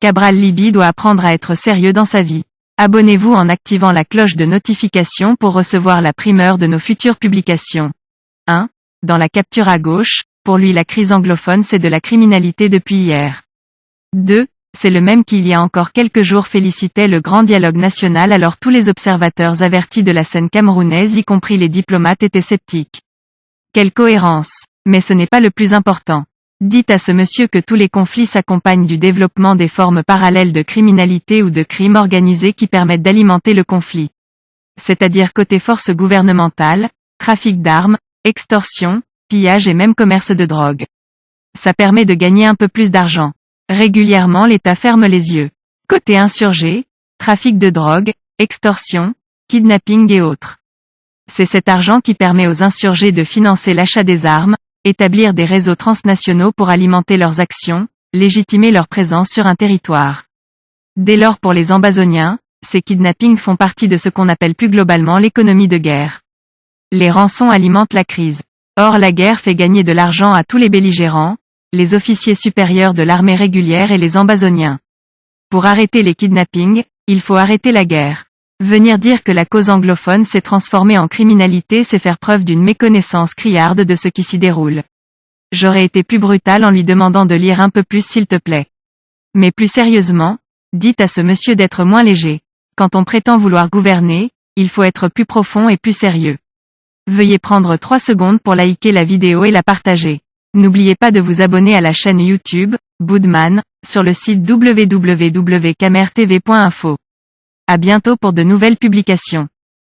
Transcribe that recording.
Cabral Libby doit apprendre à être sérieux dans sa vie. Abonnez-vous en activant la cloche de notification pour recevoir la primeur de nos futures publications. 1. Dans la capture à gauche, pour lui la crise anglophone c'est de la criminalité depuis hier. 2. C'est le même qui il y a encore quelques jours félicitait le grand dialogue national alors tous les observateurs avertis de la scène camerounaise y compris les diplomates étaient sceptiques. Quelle cohérence. Mais ce n'est pas le plus important. Dites à ce monsieur que tous les conflits s'accompagnent du développement des formes parallèles de criminalité ou de crime organisé qui permettent d'alimenter le conflit. C'est-à-dire côté force gouvernementale, trafic d'armes, extorsion, pillage et même commerce de drogue. Ça permet de gagner un peu plus d'argent. Régulièrement l'État ferme les yeux. Côté insurgé, trafic de drogue, extorsion, kidnapping et autres. C'est cet argent qui permet aux insurgés de financer l'achat des armes, établir des réseaux transnationaux pour alimenter leurs actions, légitimer leur présence sur un territoire. Dès lors pour les Ambazoniens, ces kidnappings font partie de ce qu'on appelle plus globalement l'économie de guerre. Les rançons alimentent la crise. Or la guerre fait gagner de l'argent à tous les belligérants, les officiers supérieurs de l'armée régulière et les Ambazoniens. Pour arrêter les kidnappings, il faut arrêter la guerre. Venir dire que la cause anglophone s'est transformée en criminalité c'est faire preuve d'une méconnaissance criarde de ce qui s'y déroule. J'aurais été plus brutal en lui demandant de lire un peu plus s'il te plaît. Mais plus sérieusement, dites à ce monsieur d'être moins léger. Quand on prétend vouloir gouverner, il faut être plus profond et plus sérieux. Veuillez prendre 3 secondes pour liker la vidéo et la partager. N'oubliez pas de vous abonner à la chaîne YouTube, Boudman, sur le site www.camertv.info. À bientôt pour de nouvelles publications.